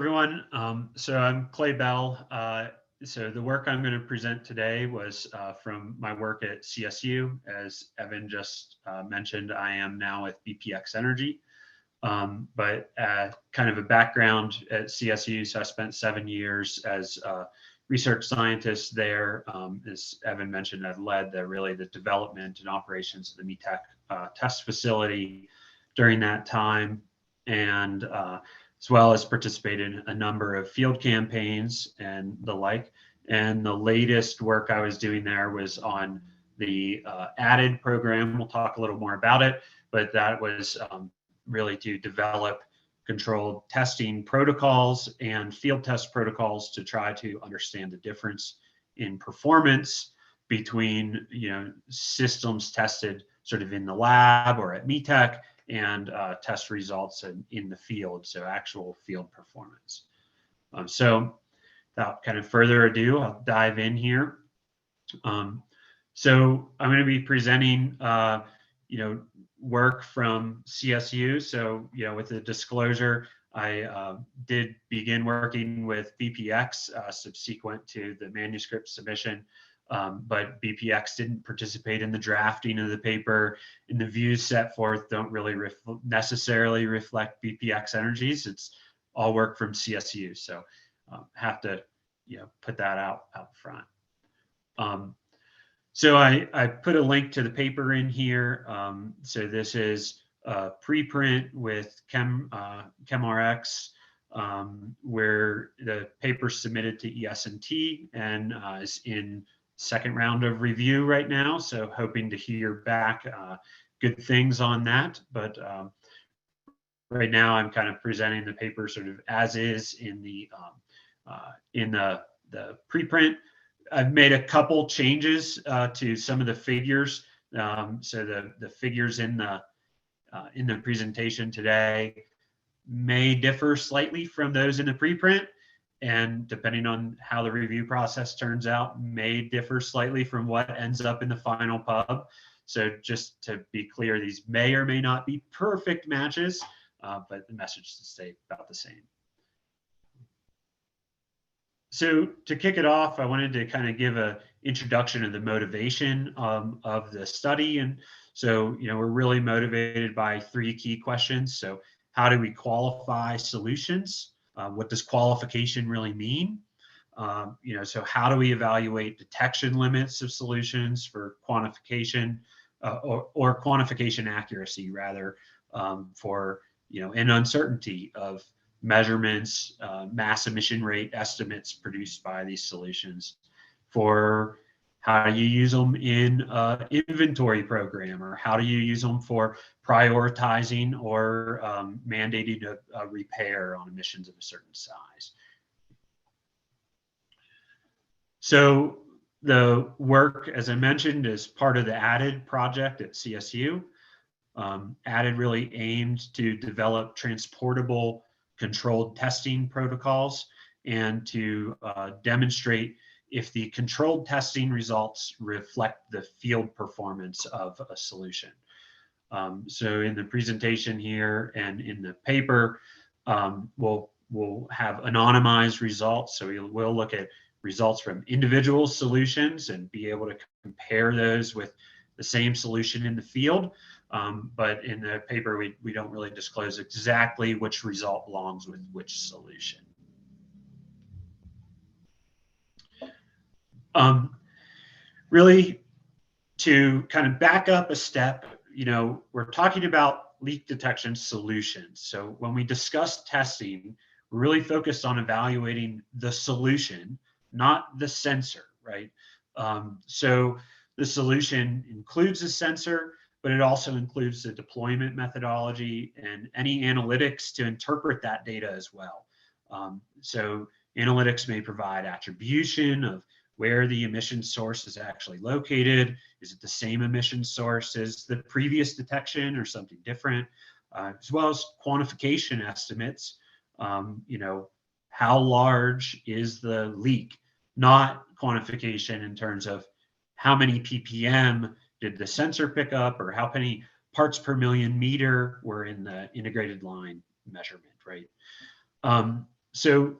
Everyone. So I'm Clay Bell. So the work I'm going to present today was from my work at CSU. As Evan just mentioned, I am now with BPX Energy. But kind of a background at CSU, so I spent 7 years as a research scientist there. As Evan mentioned, I've led the development and operations of the Detec test facility during that time, and as well as participated in a number of field campaigns and the like. And the latest work I was doing there was on the ADED program. We'll talk a little more about it, but that was really to develop controlled testing protocols and field test protocols to try to understand the difference in performance between systems tested sort of in the lab or at METEC and test results in the field, so actual field performance. So without kind of further ado, I'll dive in here. So I'm going to be presenting work from CSU. So, with the disclosure, I did begin working with BPX subsequent to the manuscript submission, but BPX didn't participate in the drafting of the paper, and the views set forth don't really necessarily reflect BPX Energy's. It's all work from CSU, so have to put that out front. So I put a link to the paper in here. So this is a preprint with ChemRx, where the paper submitted to ES&T and is in second round of review right now. So hoping to hear back good things on that. But right now I'm kind of presenting the paper sort of as is in the preprint. I've made a couple changes to some of the figures. So the figures in the presentation today may differ slightly from those in the preprint, and depending on how the review process turns out, may differ slightly from what ends up in the final pub. So just to be clear, these may or may not be perfect matches, but the message to stay about the same. So to kick it off, I wanted to kind of give an introduction of the motivation of the study. And so, we're really motivated by 3 key questions. So how do we qualify solutions? What does qualification really mean? So how do we evaluate detection limits of solutions for quantification or quantification accuracy, rather, for, an uncertainty of measurements, mass emission rate estimates produced by these solutions, for how do you use them in an inventory program, or how do you use them for prioritizing or mandating a repair on emissions of a certain size. So the work, as I mentioned, is part of the ADED project at CSU. ADED really aimed to develop transportable controlled testing protocols and to demonstrate if the controlled testing results reflect the field performance of a solution. So in the presentation here and in the paper, we'll have anonymized results. So we'll look at results from individual solutions and be able to compare those with the same solution in the field. But in the paper, we don't really disclose exactly which result belongs with which solution. Really, to kind of back up a step, we're talking about leak detection solutions. So when we discuss testing, we're really focused on evaluating the solution, not the sensor, right? So the solution includes the sensor, but it also includes the deployment methodology and any analytics to interpret that data as well. So analytics may provide attribution of where the emission source is actually located. Is it the same emission source as the previous detection or something different? As well as quantification estimates. How large is the leak? Not quantification in terms of how many ppm did the sensor pick up, or how many parts per million meter were in the integrated line measurement, right? So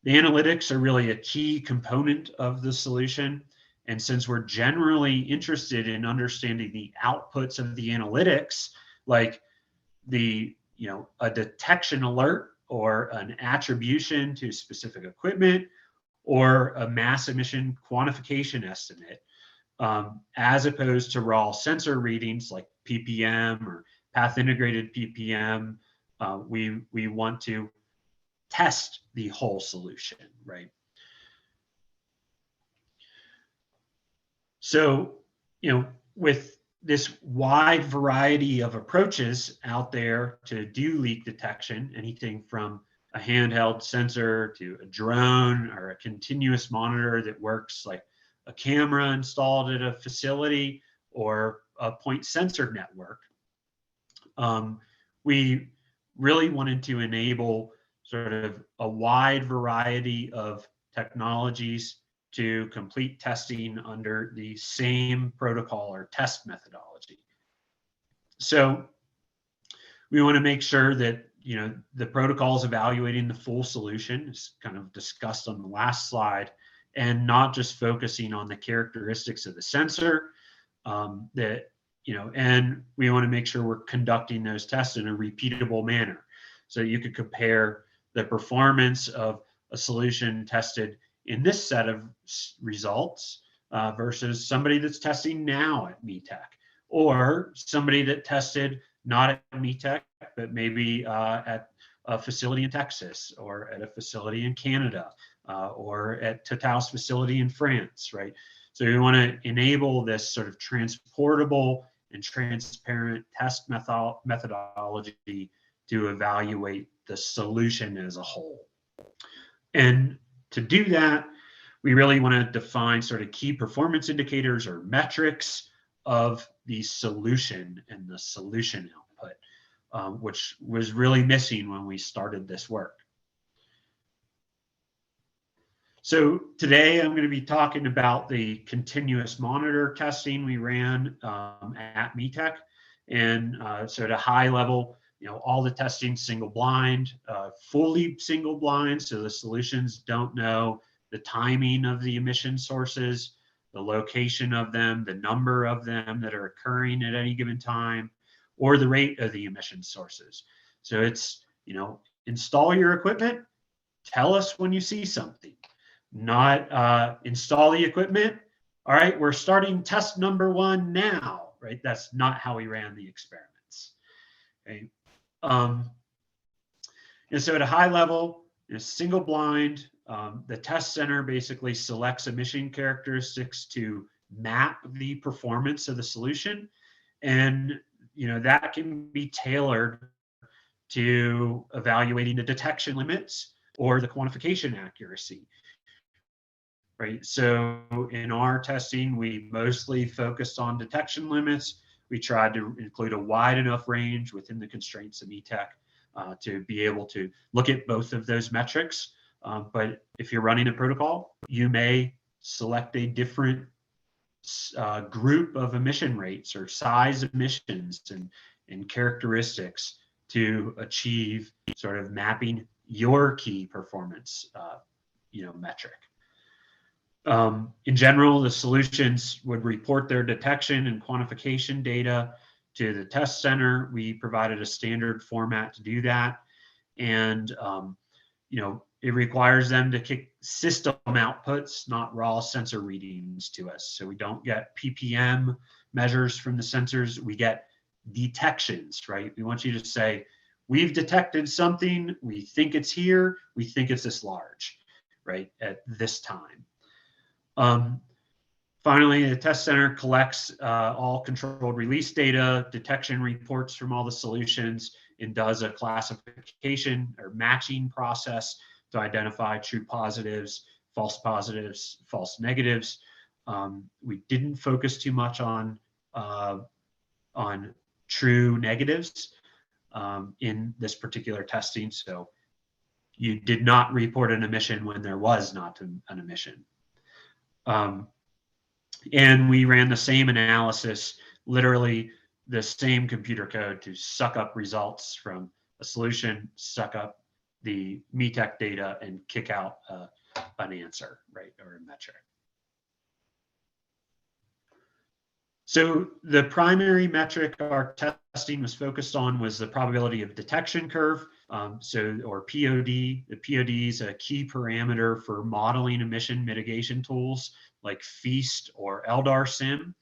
the analytics are really a key component of the solution. And since we're generally interested in understanding the outputs of the analytics, like a detection alert or an attribution to specific equipment or a mass emission quantification estimate, as opposed to raw sensor readings like ppm or path integrated ppm, we want to test the whole solution, right? So, with this wide variety of approaches out there to do leak detection, anything from a handheld sensor to a drone or a continuous monitor that works like a camera installed at a facility or a point sensor network, we really wanted to enable sort of a wide variety of technologies to complete testing under the same protocol or test methodology. So we want to make sure that the protocol is evaluating the full solution, as kind of discussed on the last slide, and not just focusing on the characteristics of the sensor. And we want to make sure we're conducting those tests in a repeatable manner. So you could compare the performance of a solution tested in this set of results versus somebody that's testing now at Metec, or somebody that tested not at Metec, but maybe at a facility in Texas or at a facility in Canada or at Total's facility in France, right? So we want to enable this sort of transportable and transparent test methodology to evaluate the solution as a whole. And to do that, we really want to define sort of key performance indicators or metrics of the solution and the solution output, which was really missing when we started this work. So today I'm going to be talking about the continuous monitor testing we ran at Metec. And so at a high level, all the testing single blind, fully single blind. So the solutions don't know the timing of the emission sources, the location of them, the number of them that are occurring at any given time, or the rate of the emission sources. So it's, install your equipment, tell us when you see something. Not install the equipment. All right, we're starting test number 1 now, right? That's not how we ran the experiments. Okay. And so at a high level, in a single blind, the test center basically selects emission characteristics to map the performance of the solution. And, that can be tailored to evaluating the detection limits or the quantification accuracy. Right. So in our testing, we mostly focused on detection limits. We tried to include a wide enough range within the constraints of Metec to be able to look at both of those metrics. But if you're running a protocol, you may select a different group of emission rates or size emissions and characteristics to achieve sort of mapping your key performance metric. In general, the solutions would report their detection and quantification data to the test center. We provided a standard format to do that. And, it requires them to kick system outputs, not raw sensor readings to us. So we don't get ppm measures from the sensors. We get detections, right? We want you to say, we've detected something. We think it's here. We think it's this large, right, at this time. Finally, the test center collects all controlled release data, detection reports from all the solutions, and does a classification or matching process to identify true positives, false negatives. We didn't focus too much on true negatives in this particular testing. So you did not report an emission when there was not an emission. And we ran the same analysis, literally the same computer code to suck up results from a solution, suck up the METEC data and kick out an answer, right, or a metric. So the primary metric our testing was focused on was the probability of detection curve, or POD. The POD is a key parameter for modeling emission mitigation tools like FEAST or LDAR SIM.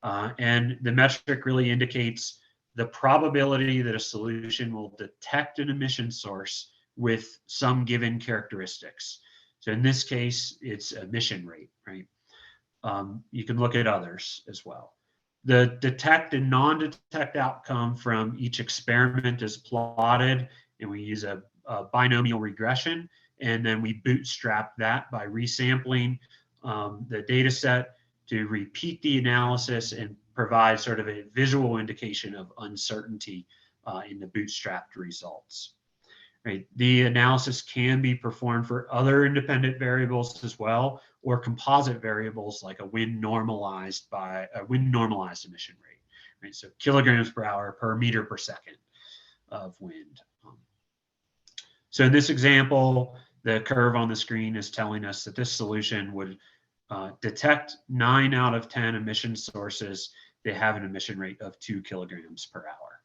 And the metric really indicates the probability that a solution will detect an emission source with some given characteristics. So in this case, it's emission rate, right? You can look at others as well. The detect and non-detect outcome from each experiment is plotted, and we use a binomial regression, and then we bootstrap that by resampling the data set to repeat the analysis and provide sort of a visual indication of uncertainty in the bootstrapped results. Right. The analysis can be performed for other independent variables as well, or composite variables like a wind normalized emission rate. Right. So kilograms per hour per meter per second of wind. So in this example, the curve on the screen is telling us that this solution would detect 9 out of 10 emission sources that have an emission rate of 2 kilograms per hour.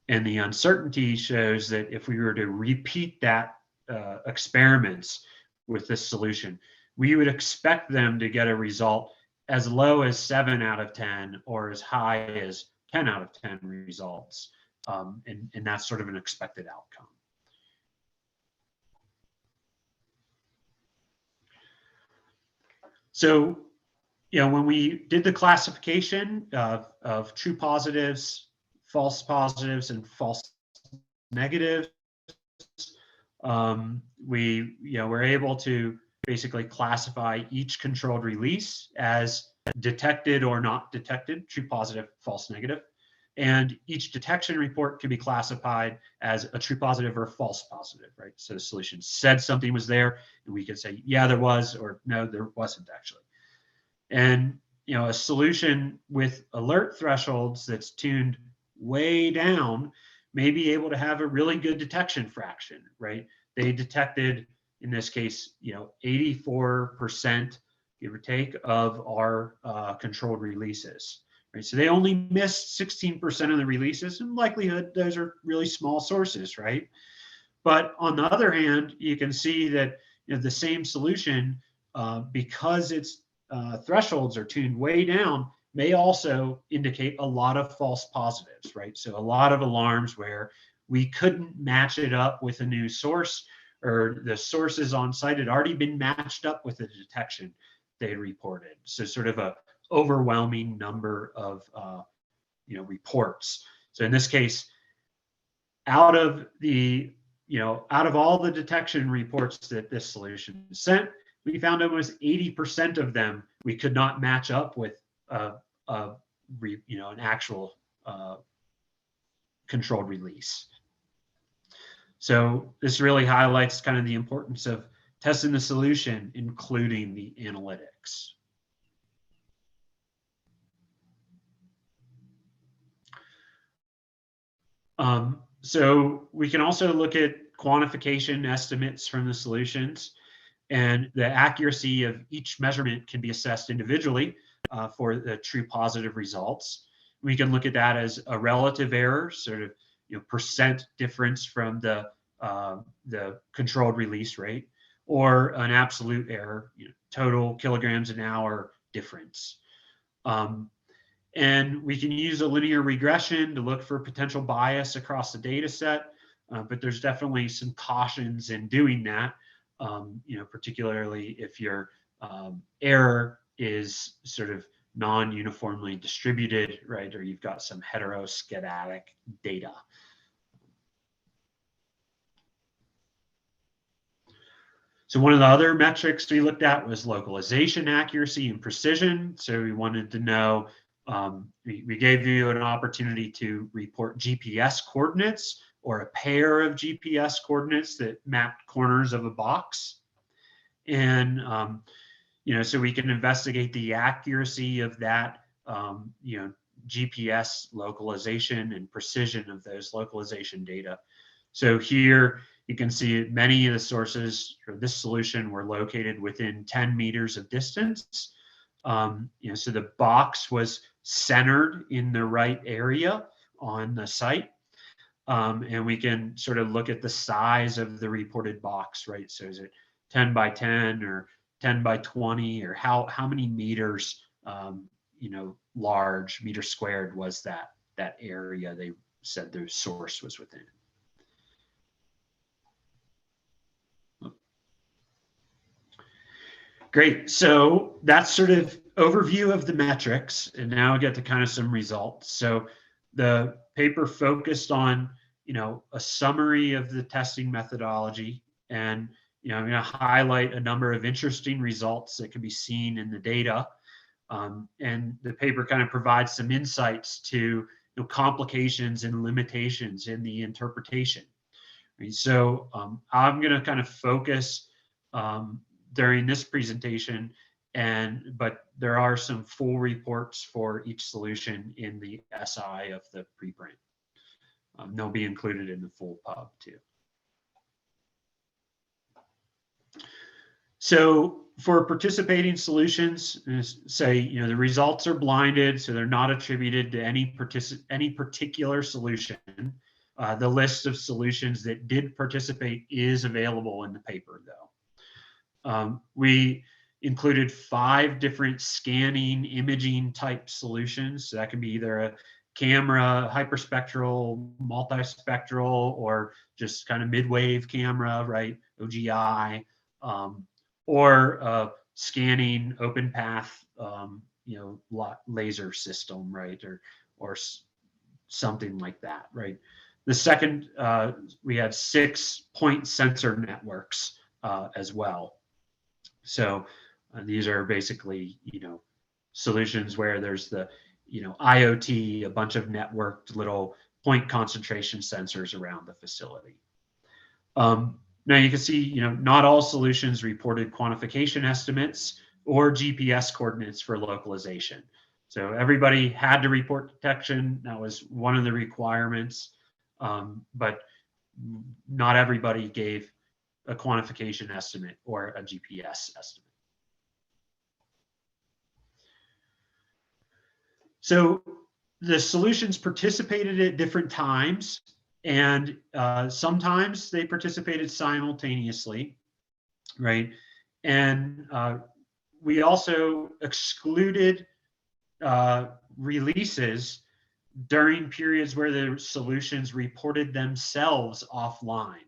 And the uncertainty shows that if we were to repeat that experiments with this solution, we would expect them to get a result as low as 7 out of 10 or as high as 10 out of 10 results. And that's sort of an expected outcome. So, when we did the classification of true positives, false positives, and false negatives, we were able to basically classify each controlled release as detected or not detected, true positive, false negative. And each detection report can be classified as a true positive or false positive, right? So the solution said something was there, and we could say, yeah, there was, or no, there wasn't actually. And a solution with alert thresholds that's tuned way down may be able to have a really good detection fraction, right? They detected, in this case, 84%, give or take, of our controlled releases, right? So they only missed 16% of the releases, and likelihood those are really small sources, right? But on the other hand, you can see that the same solution, because its thresholds are tuned way down, may also indicate a lot of false positives, right? So a lot of alarms where we couldn't match it up with a new source, or the sources on site had already been matched up with the detection they reported. So sort of a overwhelming number of reports. So in this case, out of all the detection reports that this solution sent, we found almost 80% of them we could not match up with an actual controlled release. So this really highlights kind of the importance of testing the solution, including the analytics. So we can also look at quantification estimates from the solutions, and the accuracy of each measurement can be assessed individually for the true positive results. We can look at that as a relative error, sort of percent difference from the controlled release rate, or an absolute error, total kilograms an hour difference. And we can use a linear regression to look for potential bias across the data set, but there's definitely some cautions in doing that, particularly if your error is sort of non-uniformly distributed, right? Or you've got some heteroscedatic data. So one of the other metrics we looked at was localization accuracy and precision. So we wanted to know, we gave you an opportunity to report GPS coordinates or a pair of GPS coordinates that mapped corners of a box. And, so we can investigate the accuracy of that, GPS localization and precision of those localization data. So here you can see many of the sources for this solution were located within 10 meters of distance. So the box was centered in the right area on the site. And we can sort of look at the size of the reported box, right? So is it 10 by 10 or 10 by 20, or how many meters, large, meter squared was that area they said the source was within? Great. So that's sort of overview of the metrics, and now I get to kind of some results. So the paper focused on, a summary of the testing methodology, and I'm going to highlight a number of interesting results that can be seen in the data. And the paper kind of provides some insights to complications and limitations in the interpretation. Right? So I'm going to kind of focus during this presentation, but there are some full reports for each solution in the SI of the preprint. They'll be included in the full pub too. So for participating solutions, say, the results are blinded, so they're not attributed to any particular solution. The list of solutions that did participate is available in the paper, though. We included 5 different scanning imaging type solutions. So that can be either a camera, hyperspectral, multispectral, or just kind of mid-wave camera, right? OGI, or scanning open path, laser system, right? Or something like that, right? The second, we had 6 point sensor networks as well. So these are basically, solutions where there's the, IoT, a bunch of networked little point concentration sensors around the facility. Now you can see, not all solutions reported quantification estimates or GPS coordinates for localization. So everybody had to report detection. That was one of the requirements, but not everybody gave a quantification estimate or a GPS estimate. So the solutions participated at different times, and sometimes they participated simultaneously, right? And we also excluded releases during periods where the solutions reported themselves offline.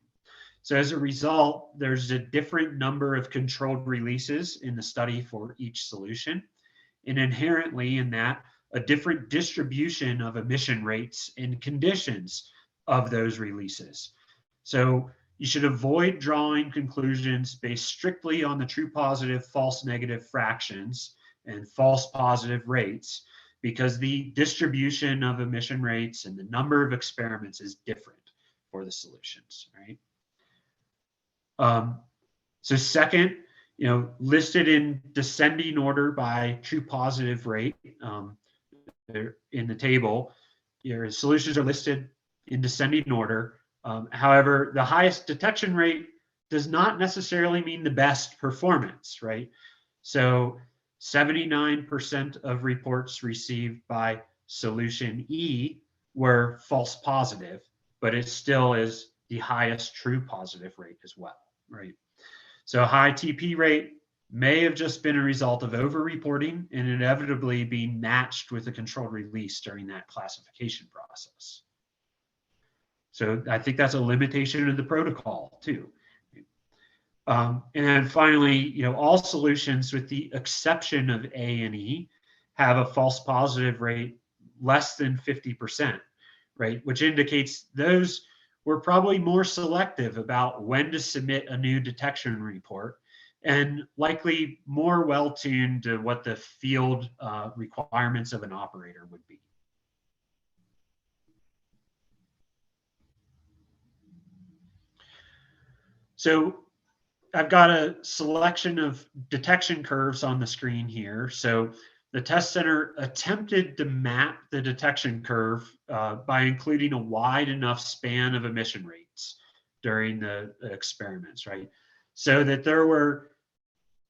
So as a result, there's a different number of controlled releases in the study for each solution, and inherently in that, a different distribution of emission rates and conditions of those releases. So you should avoid drawing conclusions based strictly on the true positive, false negative fractions and false positive rates, because the distribution of emission rates and the number of experiments is different for the solutions, right? So second, listed in descending order by true positive rate in the table, your solutions are listed in descending order. However, the highest detection rate does not necessarily mean the best performance, right? So 79% of reports received by solution E were false positive, but it still is the highest true positive rate as well, right? So a high TP rate may have just been a result of over-reporting and inevitably being matched with a controlled release during that classification process. So I think that's a limitation of the protocol too. And then finally, all solutions with the exception of A and E have a false positive rate less than 50%, right? Which indicates those were probably more selective about when to submit a new detection report, and likely more well-tuned to what the field requirements of an operator would be. So I've got a selection of detection curves on the screen here. So the test center attempted to map the detection curve by including a wide enough span of emission rates. during the experiments, right? So that there were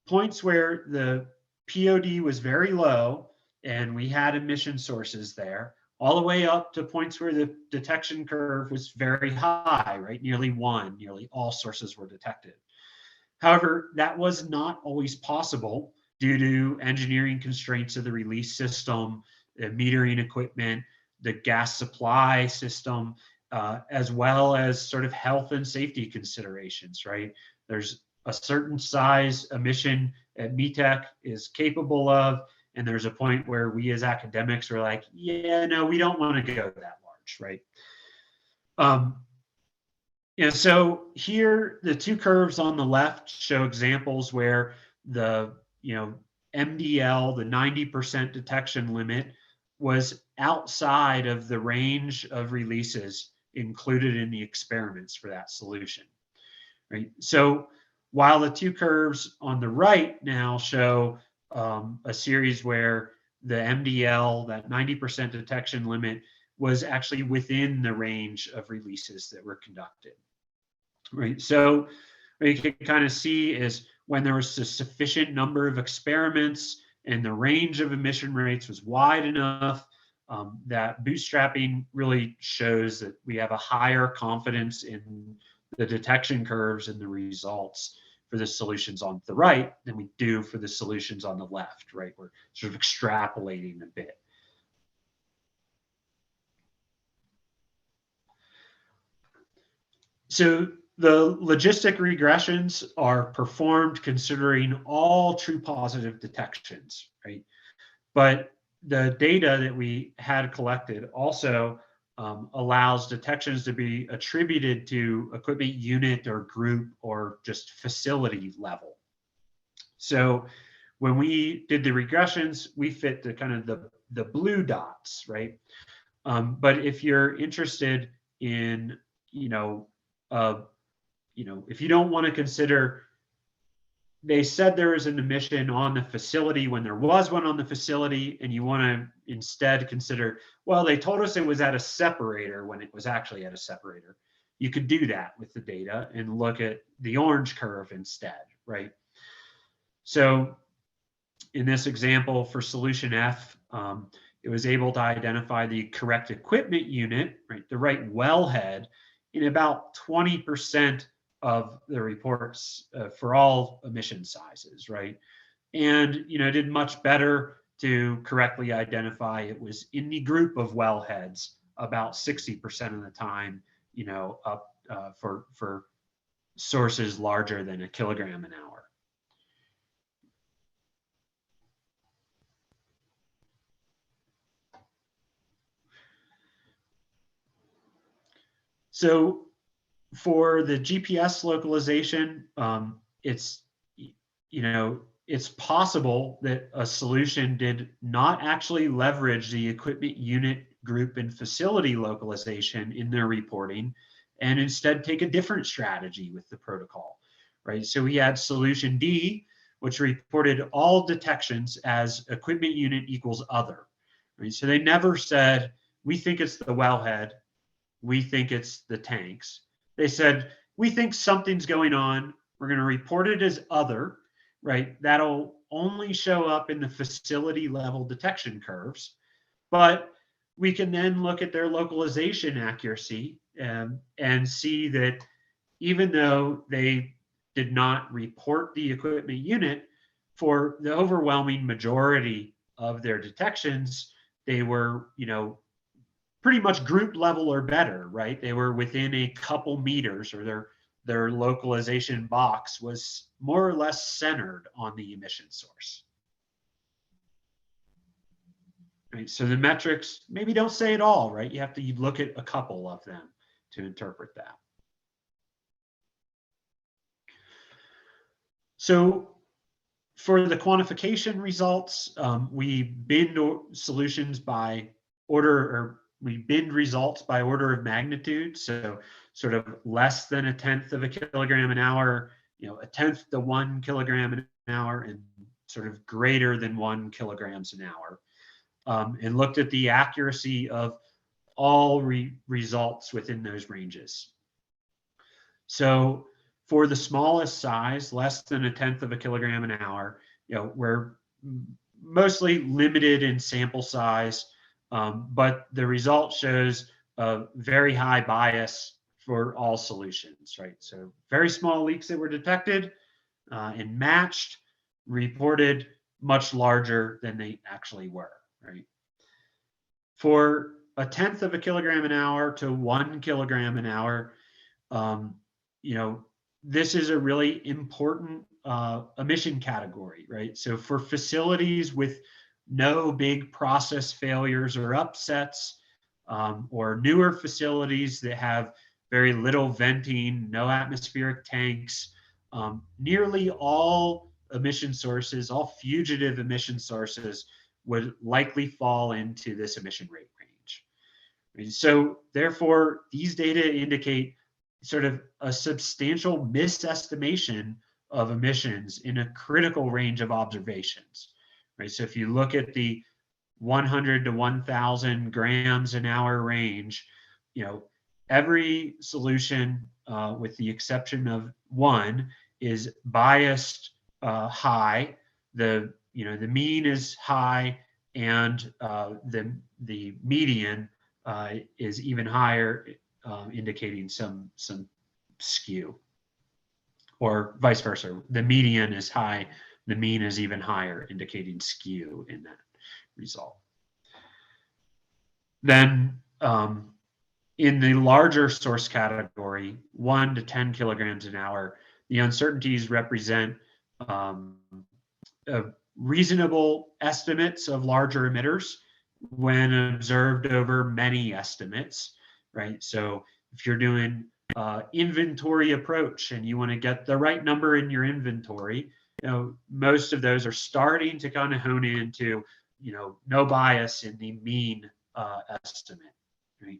points where the POD was very low and we had emission sources there, all the way up to points where the detection curve was very high, right? Nearly 1, nearly all sources were detected. However, that was not always possible due to engineering constraints of the release system, the metering equipment, the gas supply system, as well as sort of health and safety considerations, right? There's a certain size emission that METEC is capable of, and there's a point where we as academics are like, yeah, no, we don't want to go that large, right? And so here, the two curves on the left show examples where the MDL, the 90% detection limit, was outside of the range of releases included in the experiments for that solution, right? So while the two curves on the right now show a series where the MDL, that 90% detection limit, was actually within the range of releases that were conducted, right? So what you can kind of see is when there was a sufficient number of experiments and the range of emission rates was wide enough, that bootstrapping really shows that we have a higher confidence in the detection curves and the results for the solutions on the right than we do for the solutions on the left, right? We're sort of extrapolating a bit. So the logistic regressions are performed considering all true positive detections, right? But the data that we had collected also allows detections to be attributed to equipment unit or group or just facility level. So when we did the regressions, we fit the kind of the blue dots, right? But if you're interested in, if you don't want to consider, they said there is an emission on the facility when there was one on the facility, and you want to instead consider, well, they told us it was at a separator when it was actually at a separator. You could do that with the data and look at the orange curve instead, right? So in this example for solution F, it was able to identify the correct equipment unit, right, the right wellhead, in about 20% of the reports for all emission sizes, right? And, did much better to correctly identify it was in the group of wellheads about 60% of the time, up for sources larger than a kilogram an hour. So for the GPS localization, it's possible that a solution did not actually leverage the equipment unit, group, and facility localization in their reporting, and instead take a different strategy with the protocol, right? So we had solution D, which reported all detections as equipment unit equals other, right? So they never said, we think it's the wellhead, we think it's the tanks. They said, we think something's going on. We're going to report it as other, right? That'll only show up in the facility level detection curves. But we can then look at their localization accuracy and see that even though they did not report the equipment unit, for the overwhelming majority of their detections, they were, pretty much group level or better, right? They were within a couple meters, or their localization box was more or less centered on the emission source. Right? So the metrics maybe don't say it all, right? You have to look at a couple of them to interpret that. So for the quantification results, we binned solutions by order, or we binned results by order of magnitude. So sort of less than 1/10 of a kilogram an hour, 1/10 to 1 kilogram an hour, and sort of greater than 1 kilograms an hour, and looked at the accuracy of all results within those ranges. So for the smallest size, less than 1/10 of a kilogram an hour, we're mostly limited in sample size, but the result shows a very high bias for all solutions, right? So very small leaks that were detected and matched, reported much larger than they actually were, right? For 1/10 of a kilogram an hour to 1 kilogram an hour, um, this is a really important emission category, right? So for facilities with no big process failures or upsets, or newer facilities that have very little venting, no atmospheric tanks, nearly all emission sources, all fugitive emission sources would likely fall into this emission rate range. So therefore, these data indicate sort of a substantial misestimation of emissions in a critical range of observations, right? So if you look at the 100 to 1,000 grams an hour range, every solution, with the exception of one, is biased high. The mean is high, and the median is even higher, indicating some skew, or vice versa. The median is high, the mean is even higher, indicating skew in that result. Then in the larger source category, 1 to 10 kilograms an hour, the uncertainties represent reasonable estimates of larger emitters when observed over many estimates, right? So if you're doing inventory approach and you want to get the right number in your inventory, most of those are starting to kind of hone into, no bias in the mean estimate, right?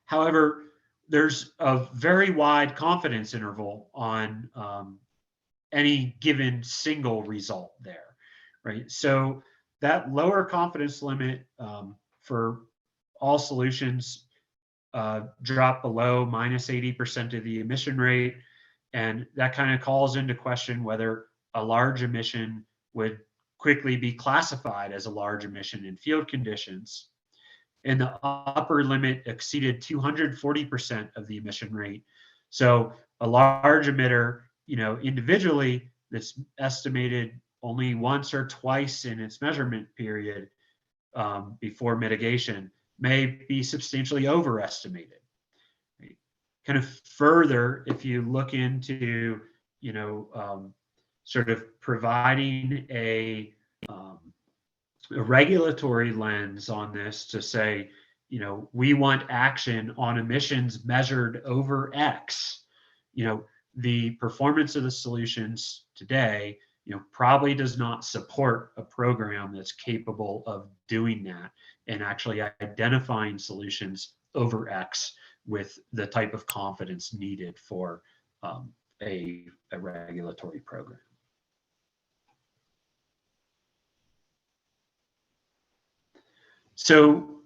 However, there's a very wide confidence interval on any given single result there, right? So that lower confidence limit for all solutions drop below -80% of the emission rate. And that kind of calls into question whether a large emission would quickly be classified as a large emission in field conditions. And the upper limit exceeded 240% of the emission rate. So a large emitter, individually, that's estimated only once or twice in its measurement period before mitigation, may be substantially overestimated. Right? Kind of further, if you look into, sort of providing a regulatory lens on this to say, we want action on emissions measured over X, the performance of the solutions today, probably does not support a program that's capable of doing that and actually identifying solutions over X with the type of confidence needed for a regulatory program. So,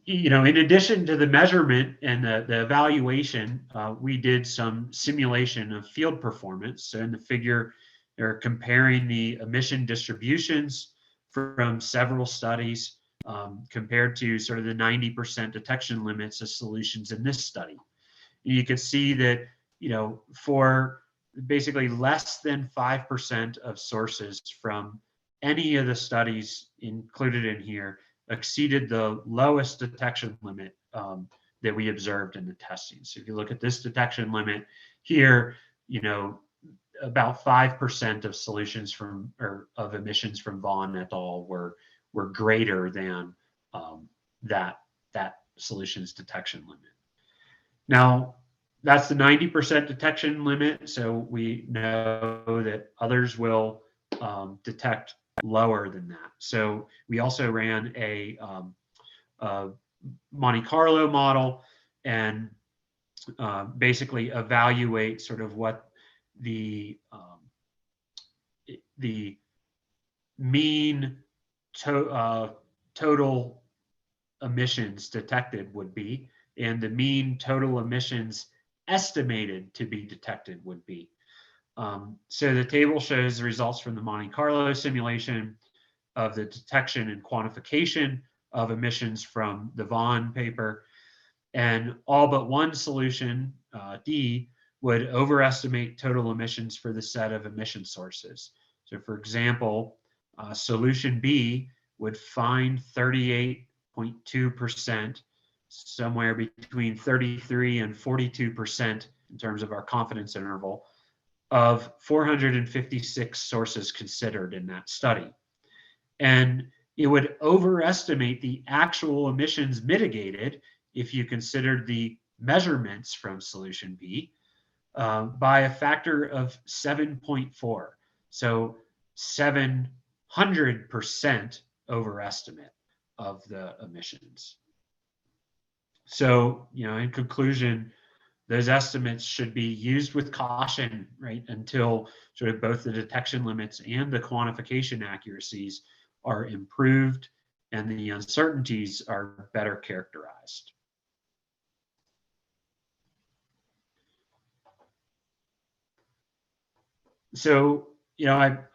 in addition to the measurement and the evaluation, we did some simulation of field performance. So in the figure, they're comparing the emission distributions from several studies compared to sort of the 90% detection limits of solutions in this study. And you can see that, for basically less than 5% of sources from any of the studies included in here exceeded the lowest detection limit that we observed in the testing. So if you look at this detection limit here, about 5% of solutions of emissions from Vaughn et al. were greater than that solutions detection limit. Now, that's the 90% detection limit, so we know that others will detect lower than that. So we also ran a Monte Carlo model and basically evaluate sort of what the mean total emissions detected would be, and the mean total emissions estimated to be detected would be. So the table shows the results from the Monte Carlo simulation of the detection and quantification of emissions from the Vaughan paper. And all but one solution, D, would overestimate total emissions for the set of emission sources. So for example, solution B would find 38.2%, somewhere between 33 and 42% in terms of our confidence interval of 456 sources considered in that study. And it would overestimate the actual emissions mitigated if you considered the measurements from solution B by a factor of 7.4. So 700% overestimate of the emissions. So, in conclusion, those estimates should be used with caution, right, until sort of both the detection limits and the quantification accuracies are improved and the uncertainties are better characterized. So,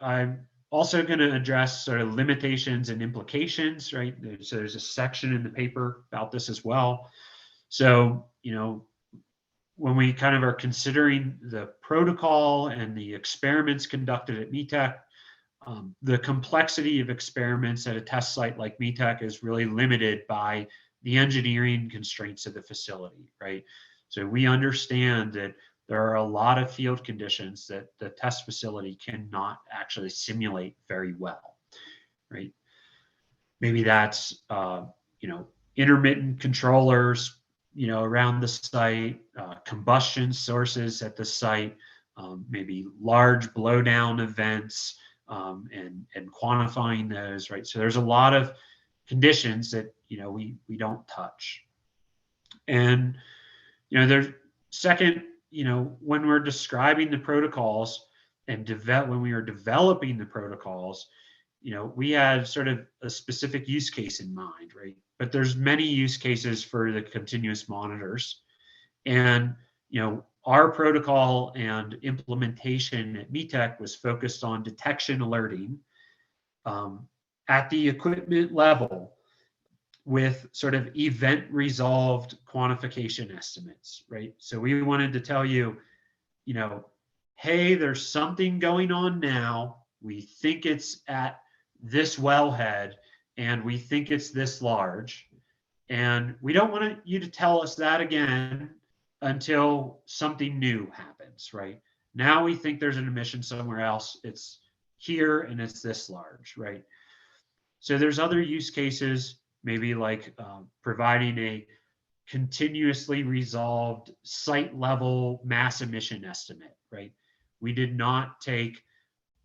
I'm also going to address sort of limitations and implications, right? So there's a section in the paper about this as well. So, when we kind of are considering the protocol and the experiments conducted at METEC, the complexity of experiments at a test site like METEC is really limited by the engineering constraints of the facility, right? So we understand that there are a lot of field conditions that the test facility cannot actually simulate very well, right? Maybe that's, intermittent controllers, around the site, combustion sources at the site, maybe large blowdown events, and quantifying those, right? So there's a lot of conditions that, we don't touch. And, there's second, when we're describing the protocols and when we were developing the protocols, we had sort of a specific use case in mind, right? But there's many use cases for the continuous monitors. And, our protocol and implementation at METEC was focused on detection alerting at the equipment level with sort of event resolved quantification estimates, right? So we wanted to tell you, hey, there's something going on now. We think it's at this wellhead and we think it's this large. And we don't want you to tell us that again until something new happens, right? Now we think there's an emission somewhere else. It's here and it's this large, right? So there's other use cases, maybe like providing a continuously resolved site level mass emission estimate, right? We did not take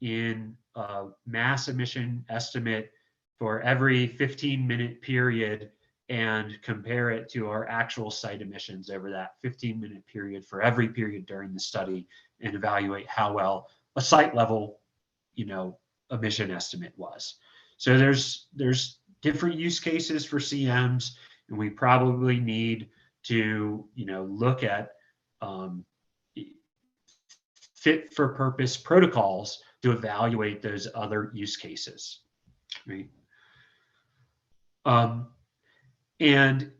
in a mass emission estimate for every 15-minute period and compare it to our actual site emissions over that 15-minute period for every period during the study and evaluate how well a site level, emission estimate was. So there's different use cases for CMs, and we probably need to, look at fit for purpose protocols to evaluate those other use cases, right? And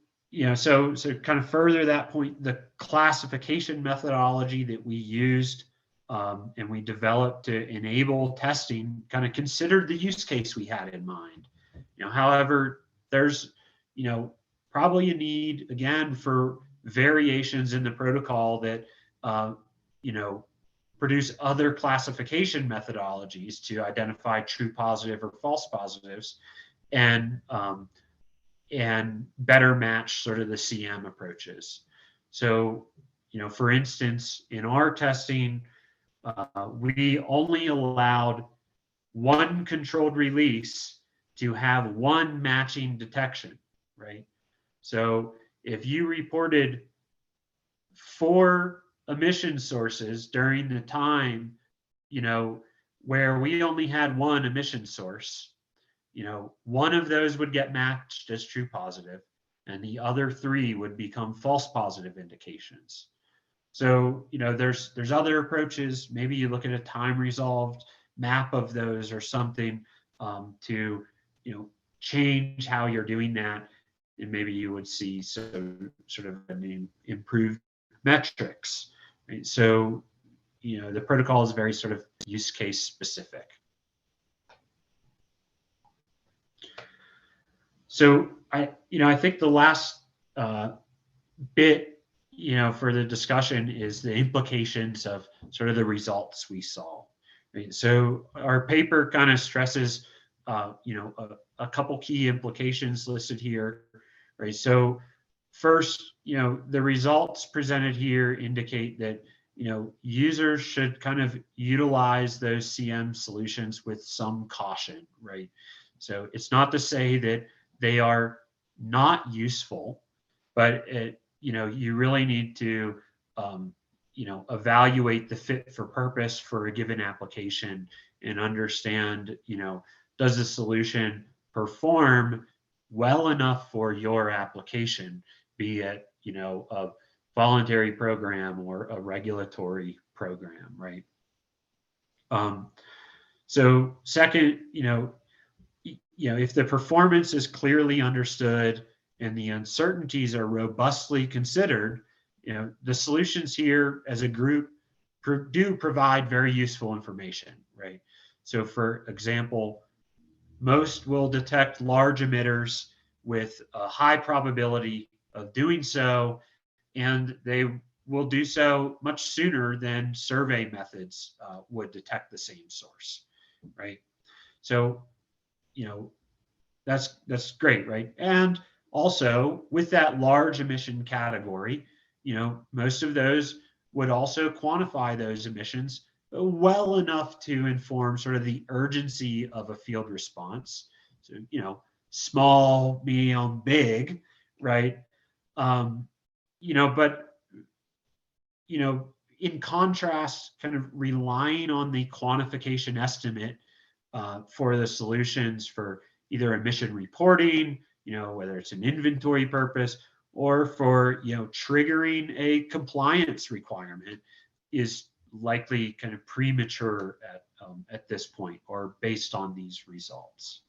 so kind of further that point, the classification methodology that we used and we developed to enable testing kind of considered the use case we had in mind. However, there's probably a need again for variations in the protocol that produce other classification methodologies to identify true positive or false positives, and better match sort of the CM approaches. So, for instance, in our testing, we only allowed one controlled release to have one matching detection, right? So if you reported 4 emission sources during the time, where we only had one emission source, one of those would get matched as true positive and the other 3 would become false positive indications. So, there's other approaches. Maybe you look at a time resolved map of those or something to, change how you're doing that. And maybe you would see sort of an improved metrics. Right? So, the protocol is very sort of use case specific. So I think the last bit, for the discussion is the implications of sort of the results we saw. Right? So our paper kind of stresses, a couple key implications listed here. Right? So first, the results presented here indicate that users should kind of utilize those CM solutions with some caution. Right? So it's not to say that they are not useful, but you really need to evaluate the fit for purpose for a given application and understand, does the solution perform well enough for your application, be it a voluntary program or a regulatory program, right? So second, if the performance is clearly understood and the uncertainties are robustly considered, the solutions here as a group do provide very useful information, right? So for example, most will detect large emitters with a high probability of doing so, and they will do so much sooner than survey methods would detect the same source, right? So, that's great, right? And also with that large emission category, most of those would also quantify those emissions well enough to inform sort of the urgency of a field response. So, small, medium, big, right? But in contrast, kind of relying on the quantification estimate for the solutions for either emission reporting, whether it's an inventory purpose or for, triggering a compliance requirement is likely kind of premature at this point or based on these results.